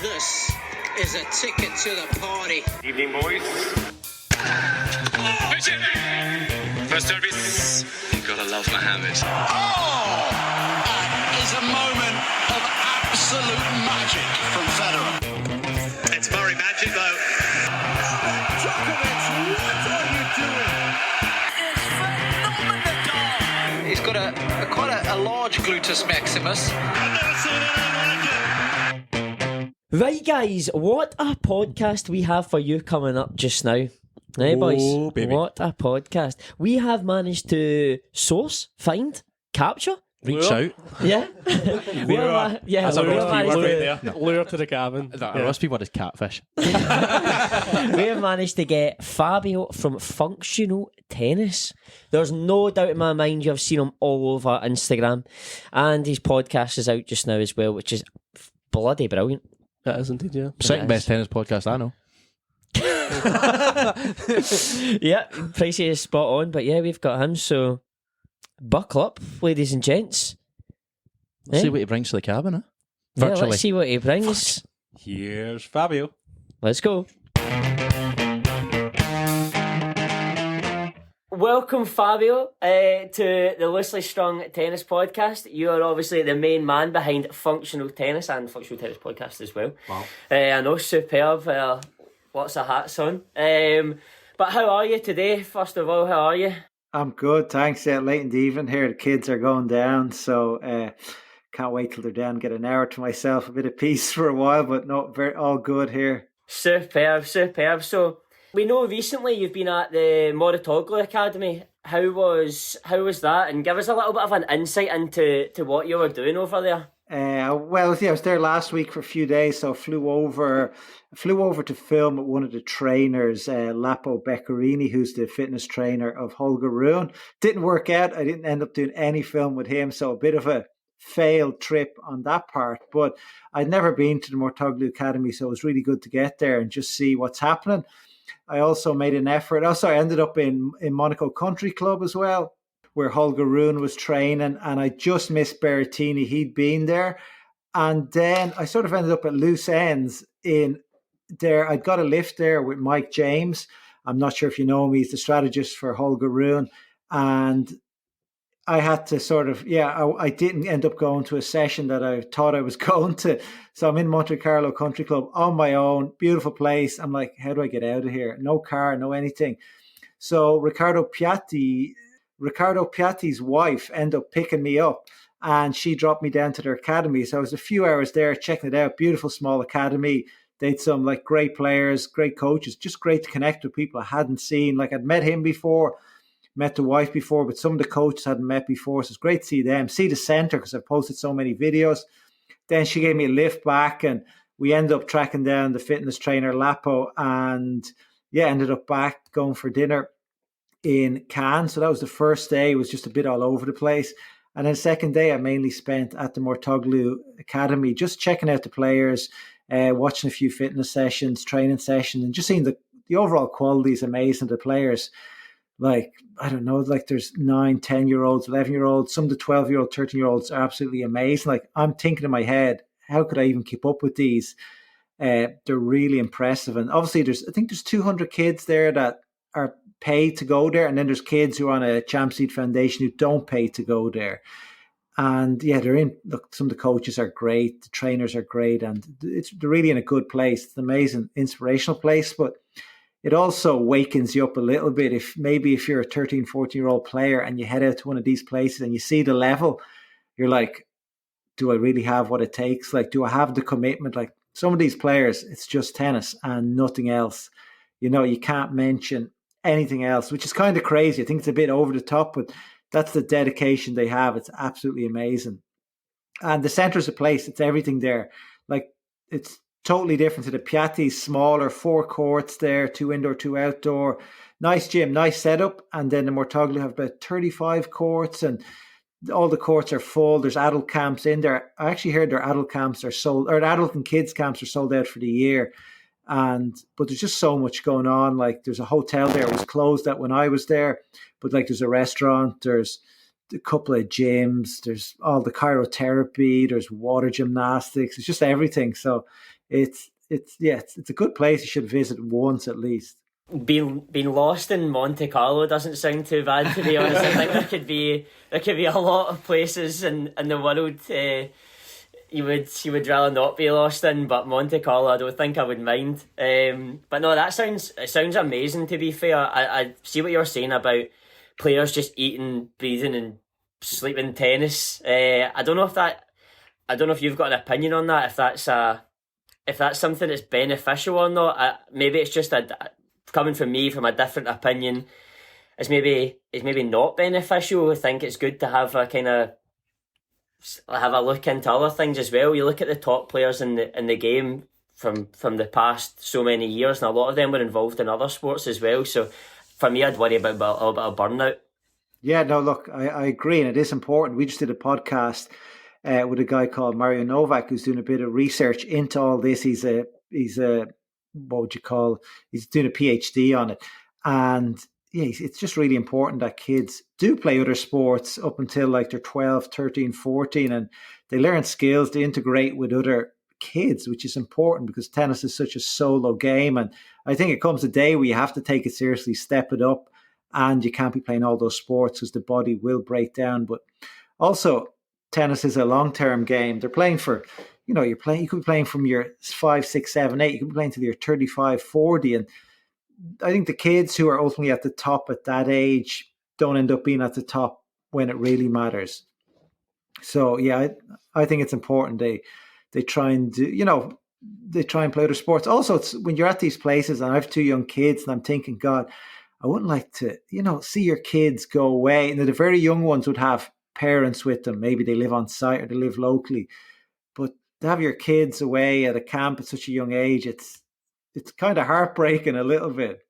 This is a ticket to the party. Evening, boys. First service. You gotta love Mohammed. Oh! That is a moment of absolute magic from Federer. It's Murray magic, though. Djokovic, what are you doing? It's phenomenal. He's got quite a large gluteus maximus. I've never seen anything like it. Right, guys, what a podcast we have for you coming up just now. Hey, boys, baby. What a podcast. We have managed to find, capture. Reach out. Yeah. we Lure. That's a we rough have keyword managed right there. Lure to the cabin. Our recipe word is catfish. we have managed to get Fabio from Functional Tennis. There's no doubt in my mind you've seen him all over Instagram. And his podcast is out just now as well, which is bloody brilliant. That is indeed, yeah. Second best tennis podcast I know. Yeah, Pricey is spot on, but yeah, we've got him, so buckle up, ladies and gents. Let's see what he brings to the cabin, huh? Yeah, Virtually. let's see what he brings. Here's Fabio. Let's go. Welcome, Fabio, to the Loosely Strung Tennis Podcast. You are obviously the main man behind Functional Tennis and Functional Tennis Podcast as well. Wow. I know, superb. Lots of hats on. But how are you today? First of all, how are you? I'm good, thanks. Late in the evening here, the kids are going down, so can't wait till they're down. Get an hour to myself, a bit of peace for a while, but no, all good here. Superb. So we know recently you've been at the more.Check Academy. How was that? And give us a little bit of an insight into what you were doing over there. Well, yeah, I was there last week for a few days, so flew over to film with one of the trainers, Lapo Beccarini, who's the fitness trainer of Holger Rune. Didn't work out. I didn't end up doing any film with him, so a bit of a failed trip on that part. But I'd never been to the more.Check Academy, so it was really good to get there and just see what's happening. I also made an effort. Also, I ended up in Monaco Country Club as well, where Holger Rune was training, and I just missed Berrettini. He'd been there. And then I sort of ended up at loose ends in there. I'd got a lift there with Mike James. I'm not sure if you know him. He's the strategist for Holger Rune. And I had to sort of, I didn't end up going to a session that I thought I was going to. So I'm in Monte Carlo Country Club on my own, beautiful place. I'm like, how do I get out of here? No car, no anything. So Riccardo Piatti's wife ended up picking me up, and she dropped me down to their academy. So I was a few hours there checking it out. Beautiful small academy. They had some like great players, great coaches, just great to connect with people I hadn't seen. Like I'd met him before, met the wife before, but some of the coaches I hadn't met before. So it's great to see them, see the center because I've posted so many videos. Then she gave me a lift back, and we ended up tracking down the fitness trainer Lapo, and ended up back going for dinner in Cannes. So that was the first day. It was just a bit all over the place. And then the second day I mainly spent at the more.Check Academy, just checking out the players, watching a few fitness sessions, training sessions, and just seeing the overall quality is amazing. The players, like, I don't know, like there's 9, 10-year-olds, 11-year-olds, some of the 12-year-old, 13-year-olds are absolutely amazing. Like I'm thinking in my head, how could I even keep up with these? They're really impressive. And obviously I think there's 200 kids there that are paid to go there, and then there's kids who are on a Champions League Foundation who don't pay to go there. And they're in. Look, some of the coaches are great, the trainers are great, and they're really in a good place. It's an amazing, inspirational place, but it also wakens you up a little bit. If you're a 13, 14-year-old player and you head out to one of these places and you see the level, you're like, do I really have what it takes? Like, do I have the commitment? Like some of these players, it's just tennis and nothing else. You know, you can't mention anything else, which is kind of crazy. I think it's a bit over the top, but that's the dedication they have. It's absolutely amazing. And the center's a place. It's everything there. Like it's totally different to the Piatti's, smaller, 4 courts there, 2 indoor, 2 outdoor. Nice gym, nice setup. And then the more.Check have about 35 courts, and all the courts are full. There's adult camps in there. I actually heard their adult camps are sold, or adult and kids camps are sold out for the year. But there's just so much going on. Like there's a hotel there. It was closed out when I was there, but like there's a restaurant, there's a couple of gyms, there's all the chirotherapy, there's water gymnastics, it's just everything. So it's a good place. You should visit once at least. Being lost in Monte Carlo doesn't sound too bad, to be honest. I think there could be a lot of places in the world you would rather not be lost in, but Monte Carlo I don't think I would mind. But no, it sounds amazing, to be fair. I see what you're saying about players just eating, breathing and sleeping tennis. I don't know if you've got an opinion on that, if that's something that's beneficial or not. Maybe it's just coming from me from a different opinion. It's maybe not beneficial. I think it's good to have a look into other things as well. You look at the top players in the game from the past so many years, and a lot of them were involved in other sports as well. So for me, I'd worry about a little bit of burnout. Yeah, no, look, I agree, and it is important. We just did a podcast with a guy called Mario Novak, who's doing a bit of research into all this. He's a what would you call? He's doing a PhD on it, and yeah, it's just really important that kids do play other sports up until like they're 12, 13, 14, and they learn skills to integrate with other kids, which is important because tennis is such a solo game. And I think it comes a day where you have to take it seriously, step it up, and you can't be playing all those sports because the body will break down. But also, tennis is a long-term game. They're playing for, you could be playing from your 5, 6, 7, 8. You could be playing till you're 35, 40. And I think the kids who are ultimately at the top at that age don't end up being at the top when it really matters. So yeah, I think it's important they try and do, they try and play other sports. Also, it's when you're at these places, and I have 2 young kids, and I'm thinking, God, I wouldn't like to, see your kids go away. And the very young ones would have parents with them. Maybe they live on site or they live locally. But to have your kids away at a camp at such a young age, it's kind of heartbreaking a little bit.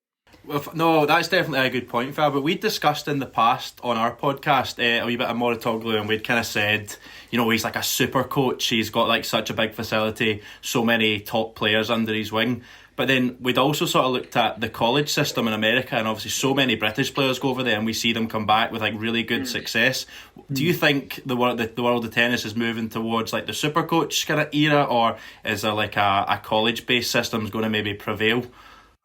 Well, no, that's definitely a good point, Fab. But we discussed in the past on our podcast a wee bit of more.Check, and we'd kind of said, he's like a super coach. He's got like such a big facility, so many top players under his wing. But then we'd also sort of looked at the college system in America, and obviously so many British players go over there, and we see them come back with like really good success. Do you think the world of tennis is moving towards like the super coach kind of era, or is there like a college-based system is going to maybe prevail?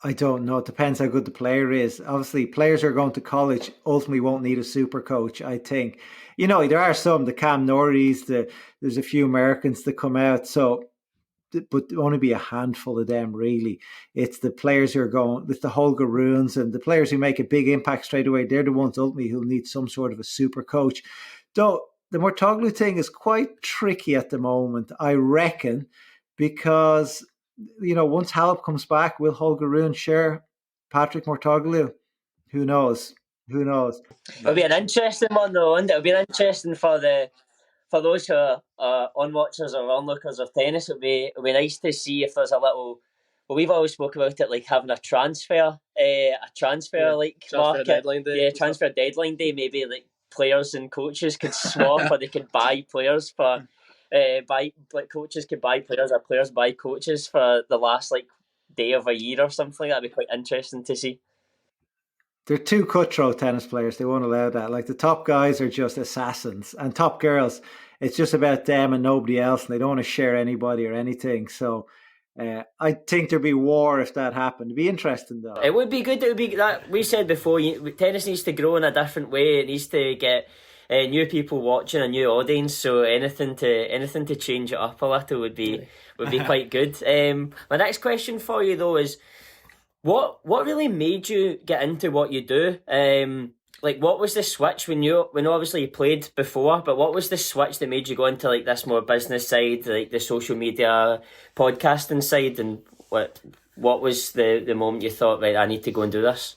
I don't know. It depends how good the player is. Obviously, players who are going to college ultimately won't need a super coach, I think. There are some, the Cam Norries, there's a few Americans that come out, but only be a handful of them, really. It's the players who are going, with the Holger Runes and the players who make a big impact straight away. They're the ones ultimately who'll need some sort of a super coach. Though the more.Check thing is quite tricky at the moment, I reckon, because once Halep comes back, will Holger Rune share Patrick Mouratoglou? Who knows? It'll be an interesting one though, and it'll be interesting for those who are onwatchers or onlookers of tennis. It'll be nice to see if there's a little. Well, we've always spoke about it like having a transfer like market. Deadline day. Transfer deadline day. Maybe like players and coaches could swap, or they could buy players for. Coaches could buy players, or players buy coaches for the last like day of a year or something. That'd be quite interesting to see. They're too cutthroat, tennis players. They won't allow that. Like the top guys are just assassins, and top girls, it's just about them and nobody else, and they don't want to share anybody or anything. So I think there'd be war if that happened. It'd be interesting though. It would be good. It would be that we said before. Tennis needs to grow in a different way. It needs to get new people watching, a new audience. So anything to change it up a little would be quite good. My next question for you though is, what really made you get into what you do? What was the switch when obviously you played before, but what was the switch that made you go into like this more business side, like the social media podcasting side, and what was the moment you thought, right, I need to go and do this?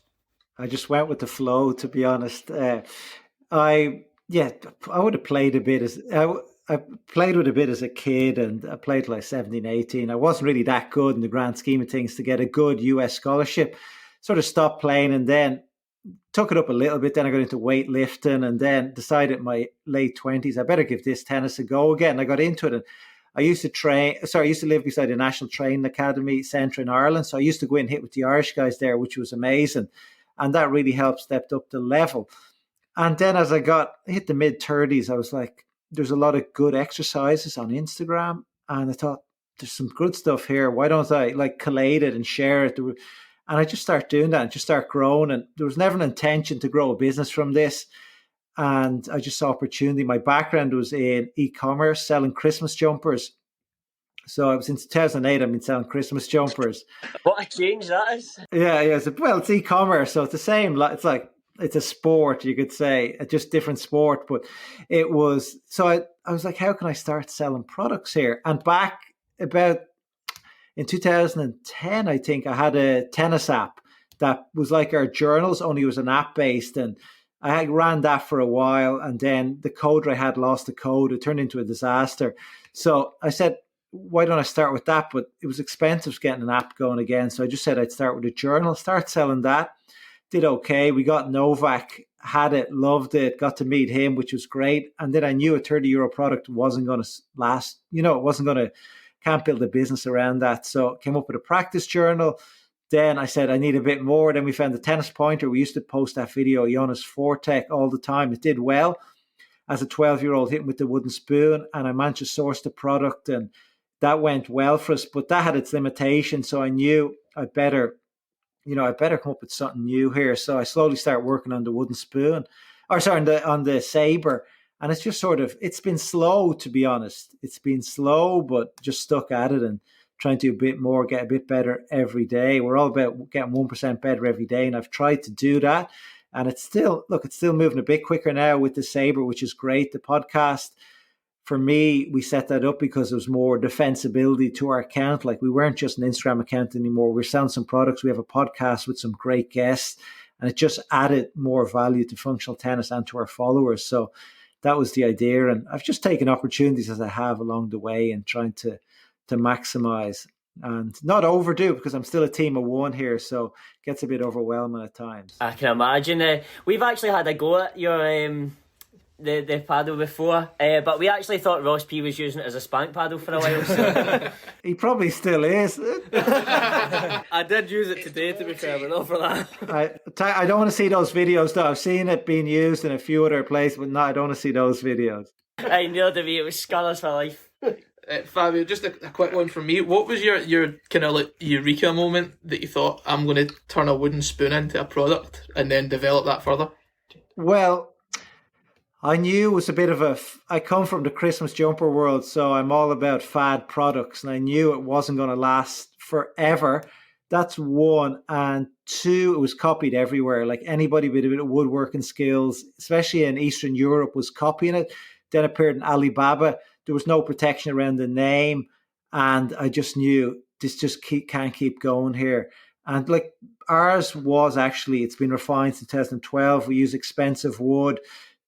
I just went with the flow, to be honest. I would have played a bit I played with a bit as a kid, and I played like 17, 18. I wasn't really that good in the grand scheme of things to get a good US scholarship. Sort of stopped playing and then took it up a little bit. Then I got into weightlifting and then decided in my late 20s, I better give this tennis a go again. I got into it, and I used to live beside the National Training Academy Centre in Ireland. So I used to go in and hit with the Irish guys there, which was amazing. And that really helped stepped up the level. And then as I hit the mid 30s, I was like, there's a lot of good exercises on Instagram. And I thought, there's some good stuff here. Why don't I like collate it and share it? And I just start doing that and just start growing. And there was never an intention to grow a business from this. And I just saw opportunity. My background was in e-commerce, selling Christmas jumpers. So I was in 2008, I've been selling Christmas jumpers. What a change that is. Yeah. It's e-commerce. So it's the same. It's a sport, you could say, a just different sport. But it was, so I was like, how can I start selling products here? And back about in 2010, I think I had a tennis app that was like our journals, only it was an app based. And I ran that for a while. And then the coder I had lost the code. It turned into a disaster. So I said, why don't I start with that? But it was expensive getting an app going again. So I just said I'd start with a journal, start selling that. Did okay. We got Novak, had it, loved it, got to meet him, which was great. And then I knew a €30 product wasn't going to last. It wasn't going to, can't build a business around that. So came up with a practice journal. Then I said I need a bit more. Then we found the Tennis Pointer. We used to post that video, Jonas Fortek, all the time. It did well. As a 12-year-old, hitting with the wooden spoon, and I managed to source the product, and that went well for us. But that had its limitations. So I knew I'd better come up with something new here. So I slowly started working on the wooden spoon, on the saber. And it's just it's been slow, to be honest. It's been slow, but just stuck at it and trying to do a bit more, get a bit better every day. We're all about getting 1% better every day. And I've tried to do that. And it's still moving a bit quicker now with the saber, which is great. The podcast, for me, we set that up because there was more defensibility to our account. Like, we weren't just an Instagram account anymore. We're selling some products. We have a podcast with some great guests, and it just added more value to functional tennis and to our followers. So that was the idea. And I've just taken opportunities as I have along the way and trying to maximize and not overdo, because I'm still a team of one here. So it gets a bit overwhelming at times. I can imagine. We've actually had a go at your the paddle before, but we actually thought Ross P was using it as a spank paddle for a while. So. He probably still is. I did use it today, to be fair, but not for that. I don't want to see those videos, though. I've seen it being used in a few other places, but no, I don't want to see those videos. I know to me, it was scholars for life. Fabio, just a quick one from me. What was your kind of like eureka moment that you thought, I'm going to turn a wooden spoon into a product and then develop that further? Well, I knew it was a bit of I come from the Christmas jumper world, so I'm all about fad products, and I knew it wasn't going to last forever. That's one. And two, it was copied everywhere. Like, anybody with a bit of woodworking skills, especially in Eastern Europe, was copying it. Then appeared in Alibaba. There was no protection around the name. And I just knew this just can't keep going here. And like, ours was actually, it's been refined since 2012. We use expensive wood.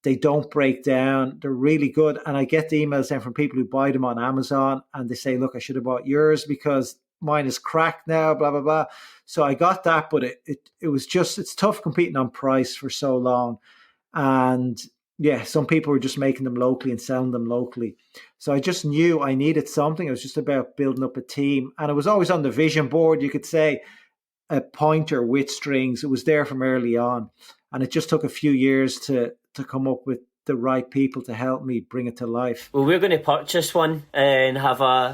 They don't break down. They're really good. And I get the emails then from people who buy them on Amazon, and they say, look, I should have bought yours because mine is cracked now, blah, blah, blah. So I got that, but it was just, it's tough competing on price for so long. And yeah, some people were just making them locally and selling them locally. So I just knew I needed something. It was just about building up a team. And it was always on the vision board, you could say, a pointer with strings. It was there from early on. And it just took a few years to come up with the right people to help me bring it to life. Well, we're going to purchase one and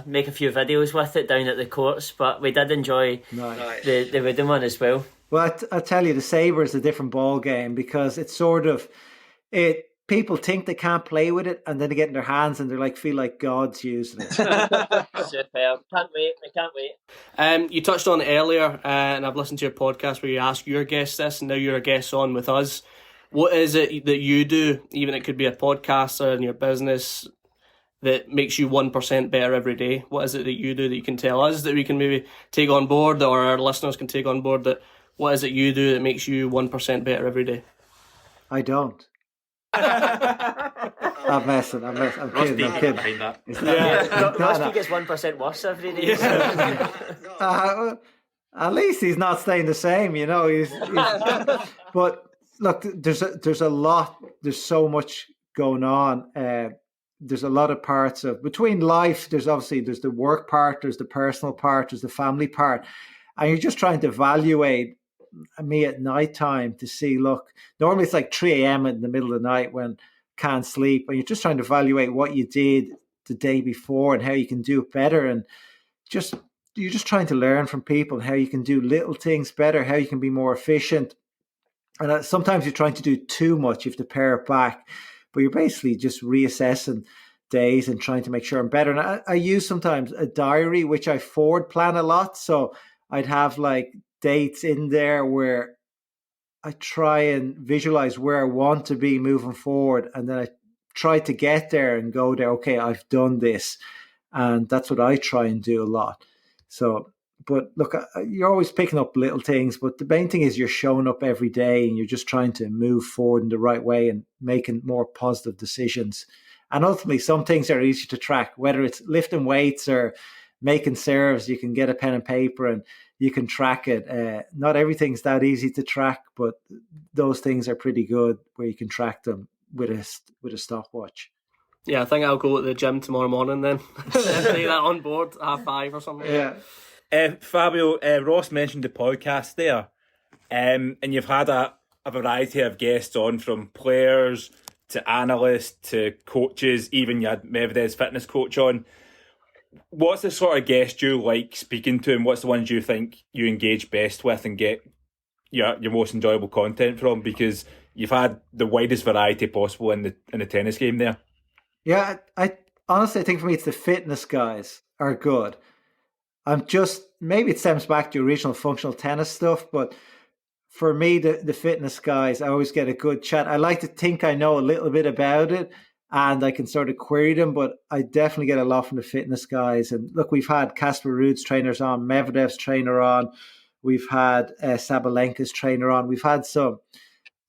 make a few videos with it down at the courts, but we did enjoy the wooden one as well. Well, I tell you, the saber is a different ball game, because it's people think they can't play with it, and then they get in their hands and they're like, feel like God's using it. Superb. Can't wait. I can't wait. You touched on it earlier, and I've listened to your podcast where you ask your guests this, and now you're a guest on with us. What is it that you do, even it could be a podcast or in your business, that makes you 1% better every day? What is it that you do that you can tell us that we can maybe take on board, or our listeners can take on board, that what is it you do that makes you 1% better every day? I don't. I'm messing. I'm kidding. Ross P gets 1% worse every day. At least he's not staying the same, you know. He's but look, there's a lot. There's so much going on. There's a lot of parts of between life. There's the work part. There's the personal part. There's the family part, and you're just trying to evaluate me at night time to see, look, normally it's like 3 a.m. in the middle of the night when can't sleep, and you're just trying to evaluate what you did the day before and how you can do it better. And just you're just trying to learn from people how you can do little things better, how you can be more efficient. And sometimes you're trying to do too much. You have to pare it back, but you're basically just reassessing days and trying to make sure I'm better. And I use sometimes a diary, which I forward plan a lot. So I'd have like dates in there where I try and visualize where I want to be moving forward. And then I try to get there and go there. Okay, I've done this. And that's what I try and do a lot. So, but look, you're always picking up little things, but the main thing is you're showing up every day and you're just trying to move forward in the right way and making more positive decisions. And ultimately, some things are easy to track, whether it's lifting weights or making serves. You can get a pen and paper and you can track it. Not everything's that easy to track, but those things are pretty good where you can track them with a stopwatch. Yeah, I think I'll go to the gym tomorrow morning then. Take that on board, 5:30 or something. Yeah. Fabio, Ross mentioned the podcast there, and you've had a variety of guests on, from players to analysts to coaches. Even you had Medvedev's fitness coach on. What's the sort of guest you like speaking to, and what's the ones you think you engage best with and get your most enjoyable content from? Because you've had the widest variety possible in the tennis game there. Yeah, I honestly think for me it's the fitness guys are good. Maybe it stems back to original functional tennis stuff, but for me, the fitness guys, I always get a good chat. I like to think I know a little bit about it and I can sort of query them, but I definitely get a lot from the fitness guys. And look, we've had Casper Ruud's trainers on, Medvedev's trainer on, we've had Sabalenka's trainer on, we've had some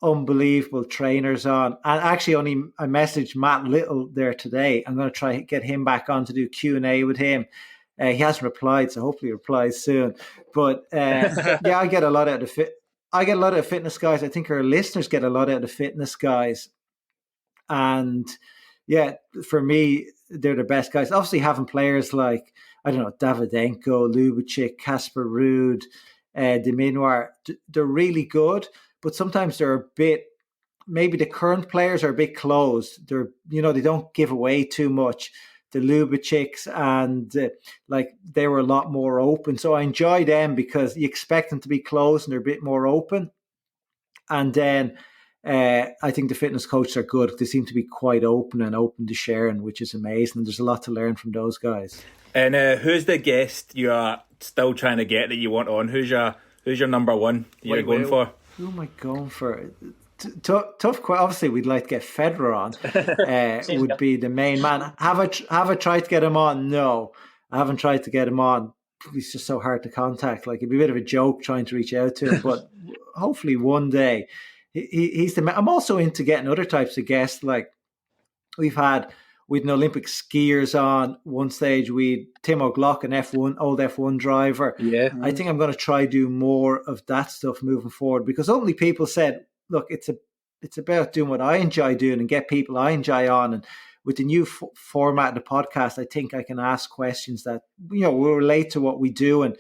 unbelievable trainers on. And actually I messaged Matt Little there today. I'm going to try and get him back on to do Q&A with him. He hasn't replied, so hopefully he replies soon. But yeah, I get a lot out of the fitness guys. I think our listeners get a lot out of the fitness guys. And yeah, for me, they're the best guys. Obviously having players like, I don't know, Davydenko, Ljubicic, Casper Ruud, Diminoir, they're really good. But sometimes they're a bit, maybe the current players are a bit closed. They don't give away too much. The Ljubicics and they were a lot more open. So I enjoy them because you expect them to be closed and they're a bit more open. And then I think the fitness coaches are good. They seem to be quite open and open to sharing, which is amazing. There's a lot to learn from those guys. And who's the guest you are still trying to get that you want on? Who's your number one you're going for? Who am I going for? Tough. Obviously, we'd like to get Federer on. Would be the main man. Have I tried to get him on? No, I haven't tried to get him on. He's just so hard to contact. Like, it'd be a bit of a joke trying to reach out to him. But hopefully one day he's the man. I'm also into getting other types of guests. Like we'd an Olympic skiers on one stage. We'd Tim O'Glock, an old F1 driver. Yeah, I think I'm going to try do more of that stuff moving forward, because ultimately people said, look, it's about doing what I enjoy doing and get people I enjoy on. And with the new format of the podcast, I think I can ask questions that will relate to what we do and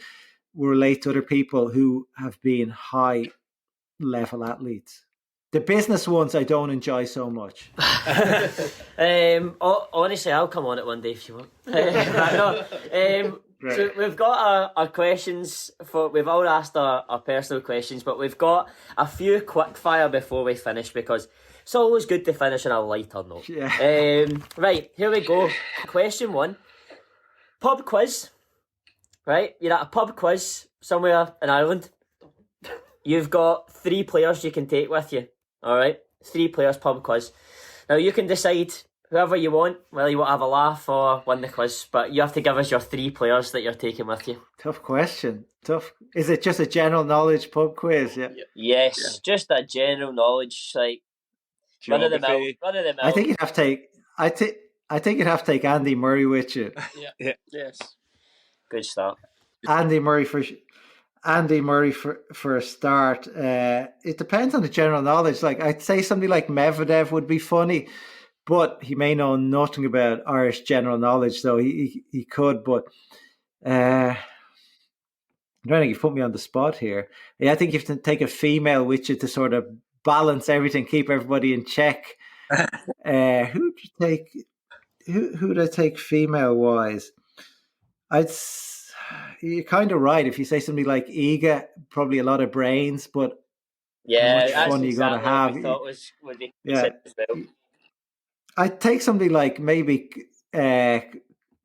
will relate to other people who have been high level athletes. The business ones I don't enjoy so much. Honestly, I'll come on it one day if you want. Right. So we've got our questions we've all asked our personal questions, but we've got a few quick fire before we finish, because it's always good to finish on a lighter note. Yeah. Right, here we go. Question 1. Pub quiz. Right, you're at a pub quiz somewhere in Ireland. You've got 3 players you can take with you. All right, 3 players, pub quiz. Now you can decide whoever you want, whether you want to have a laugh or win the quiz, but you have to give us your 3 players that you're taking with you. Tough question. Tough. Is it just a general knowledge pub quiz? Yeah. Yes, just a general knowledge, like run of the mill. I think you'd have to take. I think you'd have to take Andy Murray with you. Yeah. Yes. Good start. Andy Murray for a start. It depends on the general knowledge. Like, I'd say somebody like Medvedev would be funny, but he may know nothing about Irish general knowledge, so he could. But I don't think you've put me on the spot here. Yeah, I think you have to take a female with you to sort of balance everything, keep everybody in check. Who'd you take? Who'd I take female wise? you're kind of right. If you say something like Iga, probably a lot of brains, but Yeah, how much that's fun you got to exactly what have. we thought would be Yeah. said as well. I'd take somebody like maybe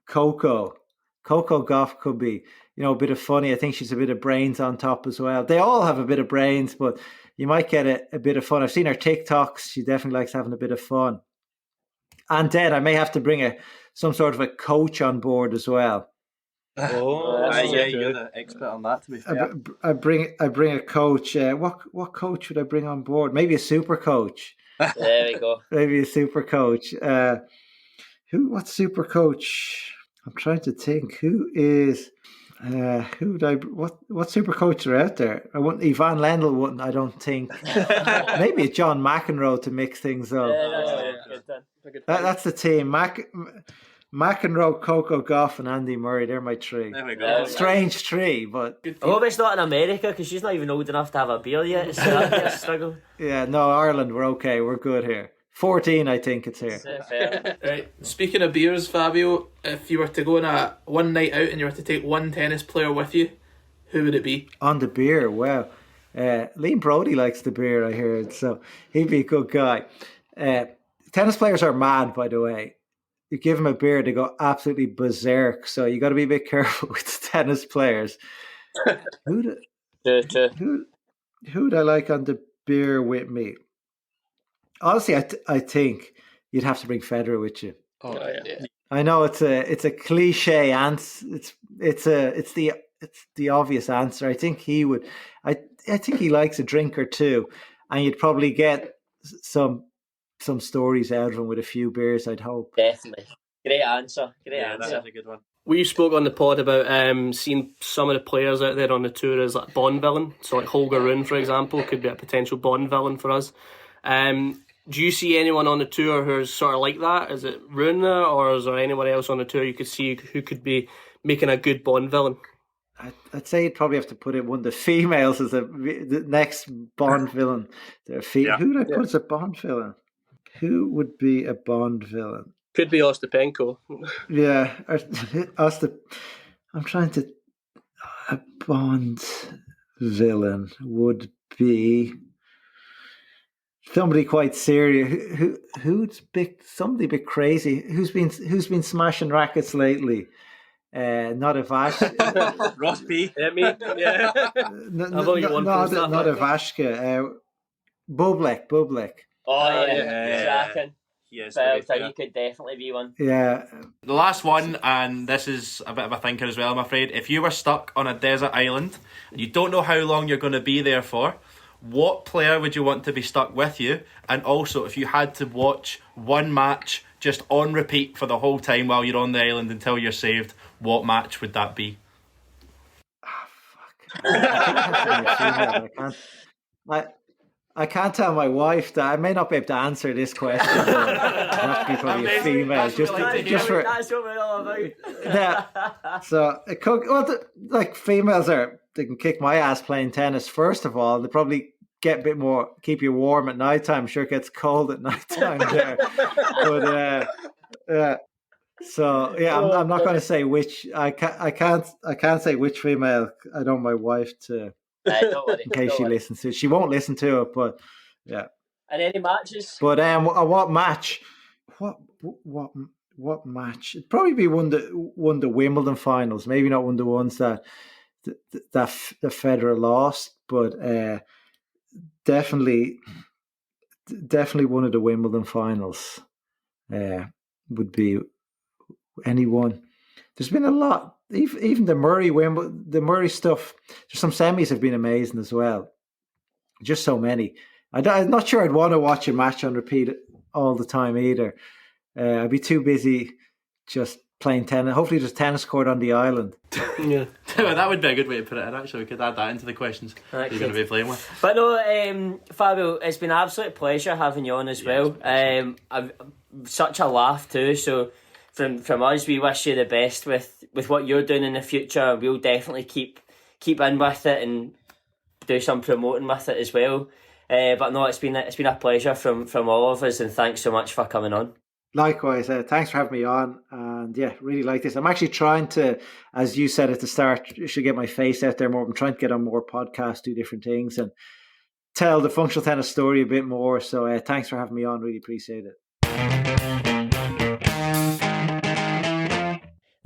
Coco. Coco Goff could be, a bit of funny. I think she's a bit of brains on top as well. They all have a bit of brains, but you might get a bit of fun. I've seen her TikToks. She definitely likes having a bit of fun. And then I may have to bring some sort of a coach on board as well. You're the expert on that, to be fair. I bring a coach. What coach would I bring on board? Maybe a super coach. There we go. Maybe a super coach. What super coach? I'm trying to think. What super coach are out there? Ivan Lendl wouldn't, I don't think. Maybe a John McEnroe to mix things up. That's the team. McEnroe, Coco Goff, and Andy Murray. They're my three. There we go. Strange three, but I hope it's not in America because she's not even old enough to have a beer yet. So that's a struggle. yeah, no, Ireland, we're okay. We're good here. 14, I think it's here. Fair. Right. Speaking of beers, Fabio, if you were to go on a one night out and you were to take one tennis player with you, who would it be? On the beer, wow. Liam Brody likes the beer, I heard, so he'd be a good guy. Tennis players are mad, by the way. You give them a beer, they go absolutely berserk. So you got to be a bit careful with tennis players. Who'd I like on the beer with me? Honestly, I think you'd have to bring Federer with you. Oh yeah. I know it's a cliche answer. It's the obvious answer. I think he would. I think he likes a drink or two, and you'd probably get some stories out of him with a few beers, I'd hope. Definitely. Great answer. That's a good one. We spoke on the pod about seeing some of the players out there on the tour as like Bond villain. So like Holger Rune, for example, could be a potential Bond villain for us. Do you see anyone on the tour who's sort of like that? Is it Rune, or is there anyone else on the tour you could see who could be making a good Bond villain? I'd say you'd probably have to put it one of the females as the next Bond villain. Who would I put as a Bond villain? Who would be a Bond villain? Could be Ostapenko. Yeah, I'm trying to. A Bond villain would be somebody quite serious. Who's somebody a bit crazy? Who's been smashing rackets lately? Not Ivashka. Ross P. Yeah. Not Ivashka. Bublik. Oh yeah. Yes, he could definitely be one. Yeah. The last one, and this is a bit of a thinker as well, I'm afraid. If you were stuck on a desert island and you don't know how long you're going to be there for, what player would you want to be stuck with you? And also, if you had to watch one match just on repeat for the whole time while you're on the island until you're saved, what match would that be? I can't tell my wife that. I may not be able to answer this question. Have to be probably a female. Just for that's what we're all about. Yeah. So females they can kick my ass playing tennis. First of all, they probably get a bit more, keep you warm at night time. I'm sure it gets cold at night time there. But so yeah, I'm not going to say which. I can't say which female. I don't want my wife to. In case she listens to it. She won't listen to it, but yeah. And any matches? But what match? What match? It'd probably be one of the Wimbledon finals. Maybe not one of the ones that Federer lost, but definitely one of the Wimbledon finals would be anyone. There's been a lot. Even the Murray stuff. There's some semis have been amazing as well. Just so many. I'm not sure I'd want to watch a match on repeat all the time either. I'd be too busy just playing tennis. Hopefully there's a tennis court on the island. Yeah. That would be a good way to put it in, actually. We could add that into the questions you're going to be playing with. But no, Fabio, it's been an absolute pleasure having you on as well. I've such a laugh too, so from us, we wish you the best with what you're doing in the future. We'll definitely keep in with it and do some promoting with it as well. But no, it's been a pleasure from all of us, and thanks so much for coming on. Likewise, thanks for having me on. And yeah, really like this. I'm actually trying to, as you said at the start, I should get my face out there more. I'm trying to get on more podcasts, do different things, and tell the functional tennis story a bit more. So thanks for having me on. Really appreciate it.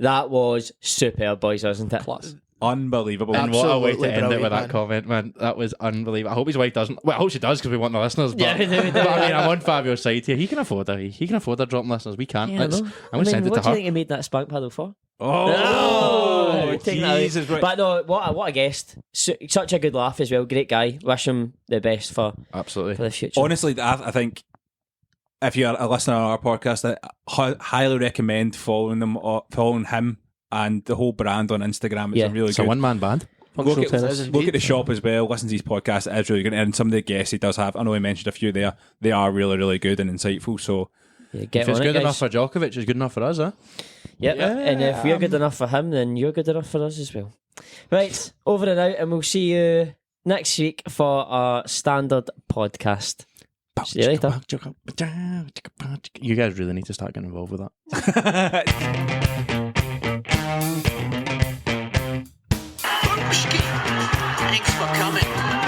That was superb, boys, wasn't it? Plus. Unbelievable. And what a way to Absolutely end it with brilliant, that comment, man. That was unbelievable. I hope his wife doesn't. Well, I hope she does because we want the listeners. But, Yeah, we do. but I mean, I'm on Fabio's side here. He can afford her dropping listeners. We can't. Yeah, I'm going to send it what to do you her. think he made that spank paddle for? Oh, Take that away. Jesus. Right. But no, what a guest. Such a good laugh as well. Great guy. Wish him the best for Absolutely. the future. Honestly, I think if you're a listener on our podcast, I highly recommend following him and the whole brand on Instagram. It's a really It's good. a one-man band. Look Tennis. at the shop as well. Listen to his podcast. It is really good. And some of the guests he does have, I know he mentioned a few there. They are really, really good and insightful. So Yeah, get If it's on good it, enough guys. for Djokovic, it's good enough for us, huh? Yep. And if we're good enough for him, then you're good enough for us as well. Right, over and out, and we'll see you next week for our standard podcast. See you later. You guys really need to start getting involved with that. Thanks for coming.